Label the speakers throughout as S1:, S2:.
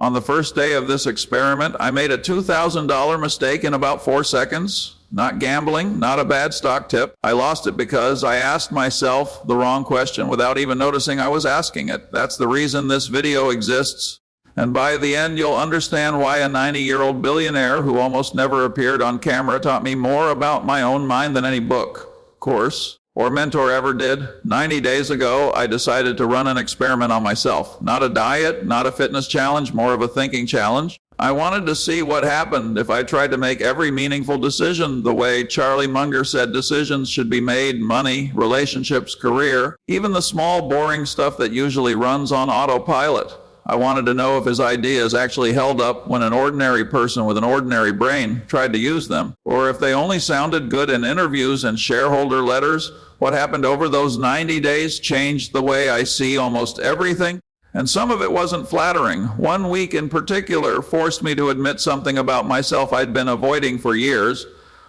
S1: On the first day of this experiment, I made a $2,000 mistake in about 4 seconds. Not gambling, not a bad stock tip. I lost it because I asked myself the wrong question without even noticing I was asking it. That's the reason this video exists. And by the end, you'll understand why a 90-year-old billionaire who almost never appeared on camera taught me more about my own mind than any book, course, or mentor ever did. 90 days ago, I decided to run an experiment on myself. Not a diet, not a fitness challenge, more of a thinking challenge. I wanted to see what happened if I tried to make every meaningful decision the way Charlie Munger said decisions should be made: money, relationships, career, even the small, boring stuff that usually runs on autopilot. I wanted to know if his ideas actually held up when an ordinary person with an ordinary brain tried to use them, or if they only sounded good in interviews and shareholder letters. What happened over those 90 days changed the way I see almost everything. And some of it wasn't flattering. 1 week in particular forced me to admit something about myself I'd been avoiding for years.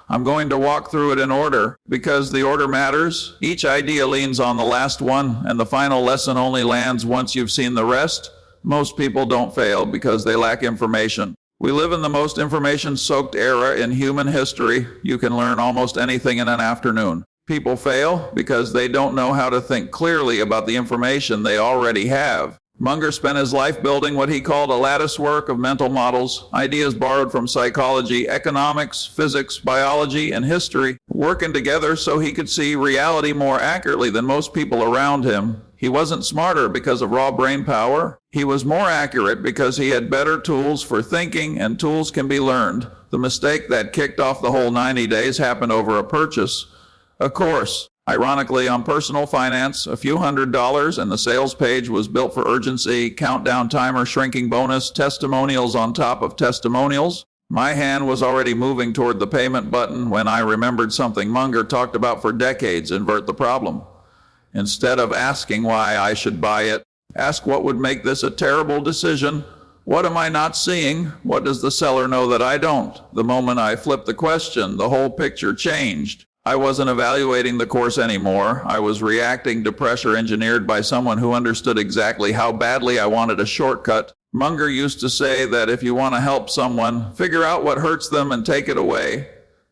S1: I'm going to walk through it in order, because the order matters. Each idea leans on the last one, and the final lesson only lands once you've seen the rest. Most people don't fail because they lack information. We live in the most information-soaked era in human history. You can learn almost anything in an afternoon. People fail because they don't know how to think clearly about the information they already have. Munger spent his life building what he called a latticework of mental models, ideas borrowed from psychology, economics, physics, biology, and history, working together so he could see reality more accurately than most people around him. He wasn't smarter because of raw brain power. He was more accurate because he had better tools for thinking, and tools can be learned. The mistake that kicked off the whole 90 days happened over a purchase. A course. Ironically, on personal finance, a few $100s, and the sales page was built for urgency, countdown timer, shrinking bonus, testimonials on top of testimonials. My hand was already moving toward the payment button when I remembered something Munger talked about for decades: invert the problem. Instead of asking why I should buy it, ask what would make this a terrible decision. What am I not seeing? What does the seller know that I don't? The moment I flipped the question, the whole picture changed. I wasn't evaluating the course anymore. I was reacting to pressure engineered by someone who understood exactly how badly I wanted a shortcut. Munger used to say that if you want to help someone, figure out what hurts them and take it away.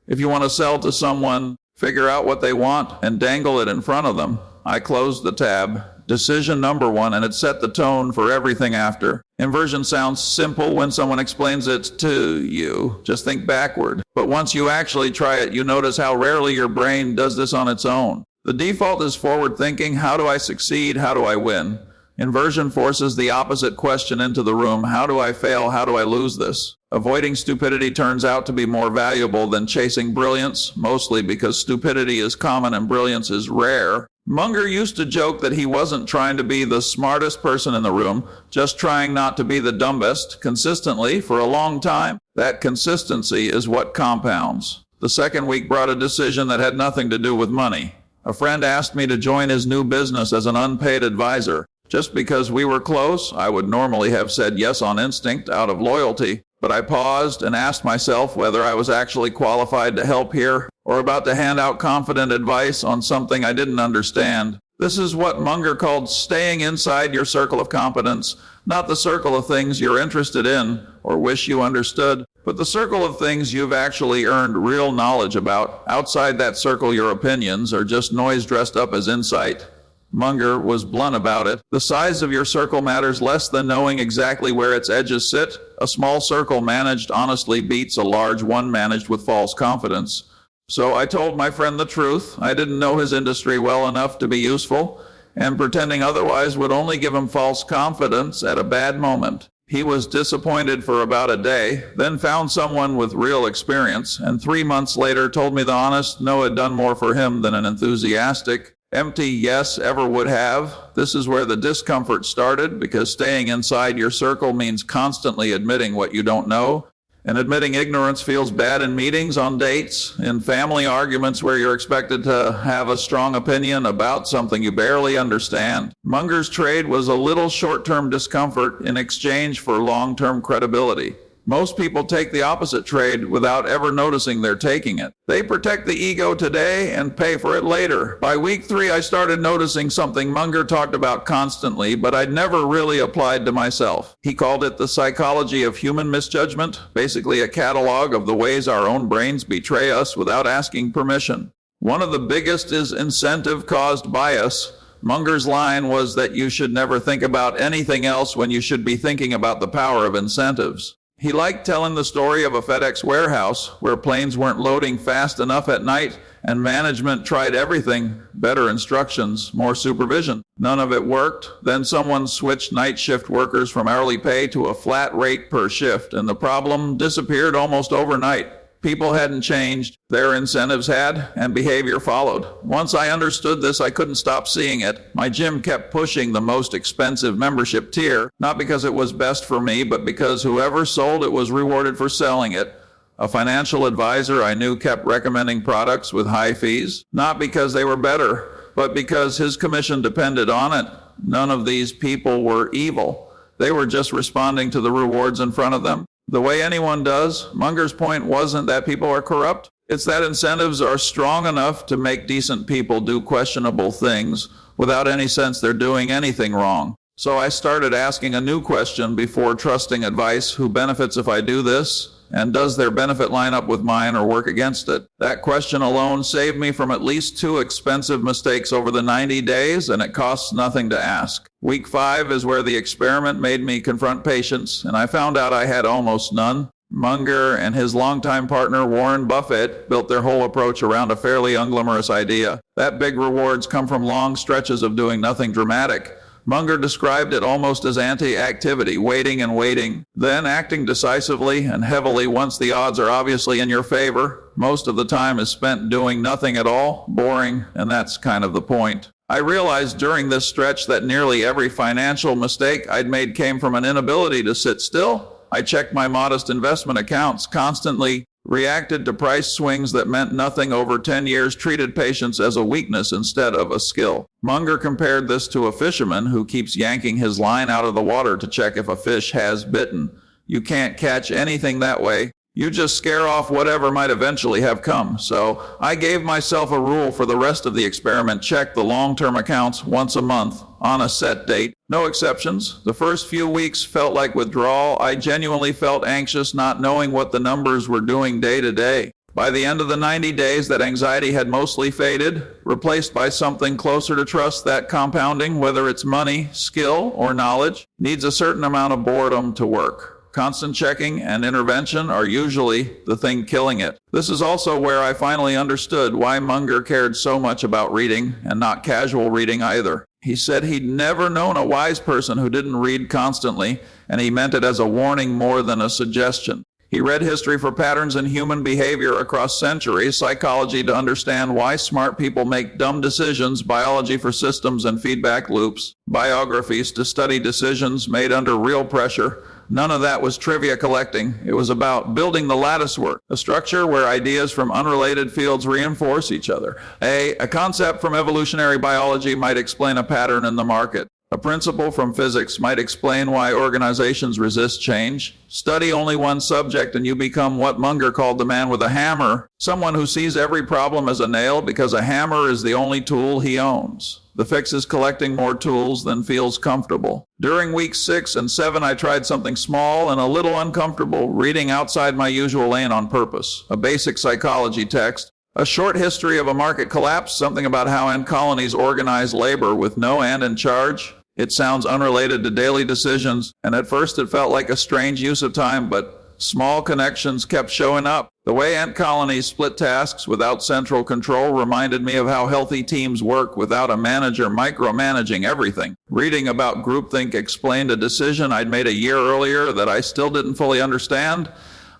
S1: If you want to sell to someone, figure out what they want and dangle it in front of them. I closed the tab. Decision number one, and it set the tone for everything after. Inversion sounds simple when someone explains it to you. Just think backward. But once you actually try it, you notice how rarely your brain does this on its own. The default is forward thinking. How do I succeed? How do I win? Inversion forces the opposite question into the room. How do I fail? How do I lose this? Avoiding stupidity turns out to be more valuable than chasing brilliance, mostly because stupidity is common and brilliance is rare. Munger used to joke that he wasn't trying to be the smartest person in the room, just trying not to be the dumbest, consistently for a long time. That consistency is what compounds. The second week brought a decision that had nothing to do with money. A friend asked me to join his new business as an unpaid advisor. Just because we were close, I would normally have said yes on instinct out of loyalty. But I paused and asked myself whether I was actually qualified to help here, or about to hand out confident advice on something I didn't understand. This is what Munger called staying inside your circle of competence, not the circle of things you're interested in or wish you understood, but the circle of things you've actually earned real knowledge about. Outside that circle, your opinions are just noise dressed up as insight. Munger was blunt about it. The size of your circle matters less than knowing exactly where its edges sit. A small circle managed honestly beats a large one managed with false confidence. So I told my friend the truth. I didn't know his industry well enough to be useful, and pretending otherwise would only give him false confidence at a bad moment. He was disappointed for about a day, then found someone with real experience, and 3 months later told me the honest no had done more for him than an enthusiastic, empty yes ever would have. This is where the discomfort started, because staying inside your circle means constantly admitting what you don't know. And admitting ignorance feels bad in meetings, on dates, in family arguments where you're expected to have a strong opinion about something you barely understand. Munger's trade was a little short-term discomfort in exchange for long-term credibility. Most people take the opposite trade without ever noticing they're taking it. They protect the ego today and pay for it later. By week 3, I started noticing something Munger talked about constantly, but I'd never really applied to myself. He called it the psychology of human misjudgment, basically a catalog of the ways our own brains betray us without asking permission. One of the biggest is incentive-caused bias. Munger's line was that you should never think about anything else when you should be thinking about the power of incentives. He liked telling the story of a FedEx warehouse where planes weren't loading fast enough at night and management tried everything, better instructions, more supervision. None of it worked. Then someone switched night shift workers from hourly pay to a flat rate per shift, and the problem disappeared almost overnight. People hadn't changed, their incentives had, and behavior followed. Once I understood this, I couldn't stop seeing it. My gym kept pushing the most expensive membership tier, not because it was best for me, but because whoever sold it was rewarded for selling it. A financial advisor I knew kept recommending products with high fees, not because they were better, but because his commission depended on it. None of these people were evil. They were just responding to the rewards in front of them. The way anyone does. Munger's point wasn't that people are corrupt. It's that incentives are strong enough to make decent people do questionable things without any sense they're doing anything wrong. So I started asking a new question before trusting advice. Who benefits if I do this? And does their benefit line up with mine or work against it? That question alone saved me from at least 2 expensive mistakes over the 90 days, and it costs nothing to ask. Week 5 is where the experiment made me confront patience, and I found out I had almost none. Munger and his longtime partner Warren Buffett built their whole approach around a fairly unglamorous idea. That big rewards come from long stretches of doing nothing dramatic. Munger described it almost as anti-activity, waiting and waiting, then acting decisively and heavily once the odds are obviously in your favor. Most of the time is spent doing nothing at all, boring, and that's kind of the point. I realized during this stretch that nearly every financial mistake I'd made came from an inability to sit still. I checked my modest investment accounts constantly, reacted to price swings that meant nothing over 10 years, treated patience as a weakness instead of a skill. Munger compared this to a fisherman who keeps yanking his line out of the water to check if a fish has bitten. You can't catch anything that way. You just scare off whatever might eventually have come. So I gave myself a rule for the rest of the experiment: check the long-term accounts once a month on a set date. No exceptions. The first few weeks felt like withdrawal. I genuinely felt anxious, not knowing what the numbers were doing day to day. By the end of the 90 days, that anxiety had mostly faded, replaced by something closer to trust. That compounding, whether it's money, skill, or knowledge, needs a certain amount of boredom to work. Constant checking and intervention are usually the thing killing it. This is also where I finally understood why Munger cared so much about reading, and not casual reading either. He said he'd never known a wise person who didn't read constantly, and he meant it as a warning more than a suggestion. He read history for patterns in human behavior across centuries, psychology to understand why smart people make dumb decisions, biology for systems and feedback loops, biographies to study decisions made under real pressure. None of that was trivia collecting. It was about building the latticework, a structure where ideas from unrelated fields reinforce each other. A concept from evolutionary biology might explain a pattern in the market. A principle from physics might explain why organizations resist change. Study only one subject and you become what Munger called the man with a hammer, someone who sees every problem as a nail because a hammer is the only tool he owns. The fix is collecting more tools than feels comfortable. During weeks 6 and 7, I tried something small and a little uncomfortable, reading outside my usual lane on purpose. A basic psychology text. A short history of a market collapse, something about how ant colonies organize labor with no ant in charge. It sounds unrelated to daily decisions, and at first it felt like a strange use of time, but small connections kept showing up. The way ant colonies split tasks without central control reminded me of how healthy teams work without a manager micromanaging everything. Reading about groupthink explained a decision I'd made a year earlier that I still didn't fully understand.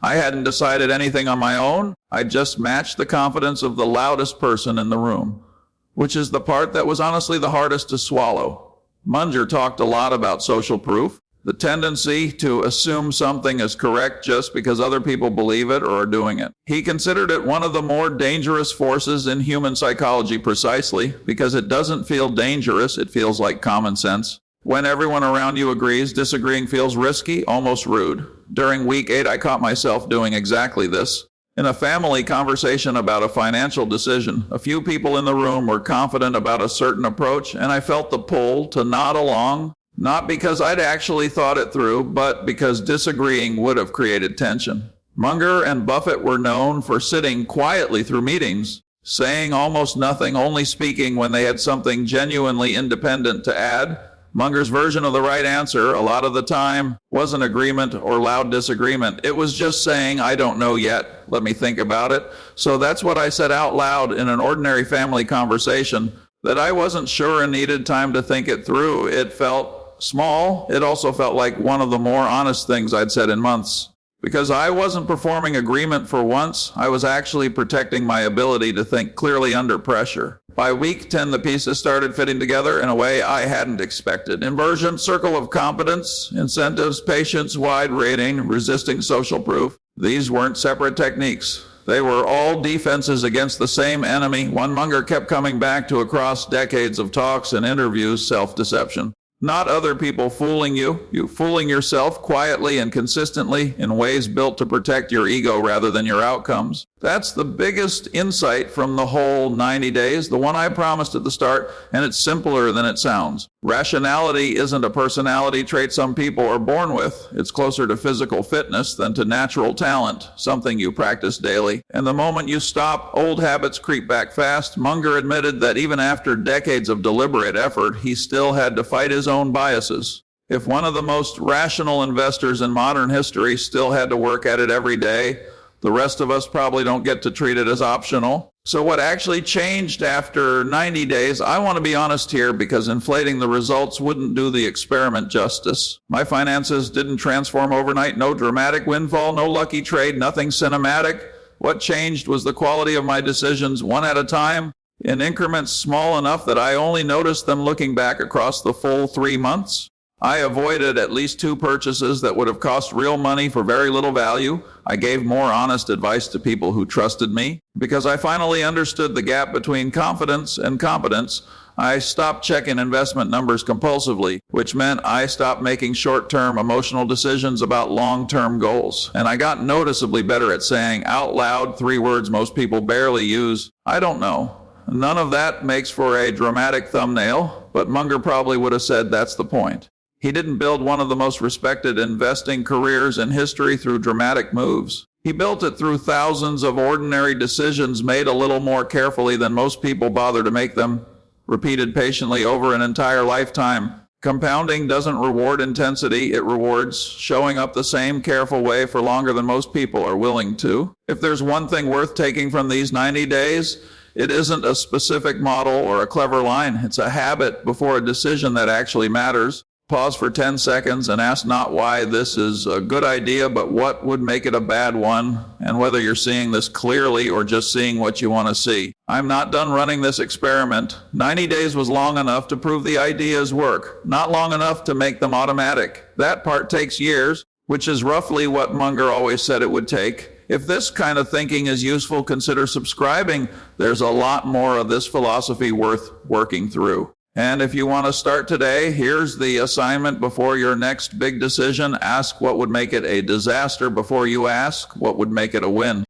S1: I hadn't decided anything on my own. I just matched the confidence of the loudest person in the room, which is the part that was honestly the hardest to swallow. Munger talked a lot about social proof, the tendency to assume something is correct just because other people believe it or are doing it. He considered it one of the more dangerous forces in human psychology precisely because it doesn't feel dangerous, it feels like common sense. When everyone around you agrees, disagreeing feels risky, almost rude. During week 8, I caught myself doing exactly this. In a family conversation about a financial decision, a few people in the room were confident about a certain approach, and I felt the pull to nod along, not because I'd actually thought it through, but because disagreeing would have created tension. Munger and Buffett were known for sitting quietly through meetings, saying almost nothing, only speaking when they had something genuinely independent to add. Munger's version of the right answer, a lot of the time, wasn't agreement or loud disagreement. It was just saying, I don't know yet. Let me think about it. So that's what I said out loud in an ordinary family conversation, that I wasn't sure and needed time to think it through. It felt small. It also felt like one of the more honest things I'd said in months. Because I wasn't performing agreement for once, I was actually protecting my ability to think clearly under pressure. By week 10, the pieces started fitting together in a way I hadn't expected. Inversion, circle of competence, incentives, patience, wide rating, resisting social proof. These weren't separate techniques. They were all defenses against the same enemy. One Munger kept coming back to across decades of talks and interviews, self-deception. Not other people fooling you fooling yourself quietly and consistently in ways built to protect your ego rather than your outcomes. That's the biggest insight from the whole 90 days, the one I promised at the start, and it's simpler than it sounds. Rationality isn't a personality trait some people are born with. It's closer to physical fitness than to natural talent, something you practice daily. And the moment you stop, old habits creep back fast. Munger admitted that even after decades of deliberate effort, he still had to fight his own biases. If one of the most rational investors in modern history still had to work at it every day, the rest of us probably don't get to treat it as optional. So what actually changed after 90 days, I want to be honest here because inflating the results wouldn't do the experiment justice. My finances didn't transform overnight, no dramatic windfall, no lucky trade, nothing cinematic. What changed was the quality of my decisions one at a time, in increments small enough that I only noticed them looking back across the full 3 months. I avoided at least 2 purchases that would have cost real money for very little value. I gave more honest advice to people who trusted me. Because I finally understood the gap between confidence and competence, I stopped checking investment numbers compulsively, which meant I stopped making short-term emotional decisions about long-term goals. And I got noticeably better at saying out loud 3 words most people barely use, I don't know. None of that makes for a dramatic thumbnail, but Munger probably would have said that's the point. He didn't build one of the most respected investing careers in history through dramatic moves. He built it through thousands of ordinary decisions made a little more carefully than most people bother to make them, repeated patiently over an entire lifetime. Compounding doesn't reward intensity, it rewards showing up the same careful way for longer than most people are willing to. If there's one thing worth taking from these 90 days, it isn't a specific model or a clever line. It's a habit before a decision that actually matters. Pause for 10 seconds and ask not why this is a good idea, but what would make it a bad one, and whether you're seeing this clearly or just seeing what you want to see. I'm not done running this experiment. 90 days was long enough to prove the ideas work, not long enough to make them automatic. That part takes years, which is roughly what Munger always said it would take. If this kind of thinking is useful, consider subscribing. There's a lot more of this philosophy worth working through. And if you want to start today, here's the assignment before your next big decision. Ask what would make it a disaster before you ask what would make it a win.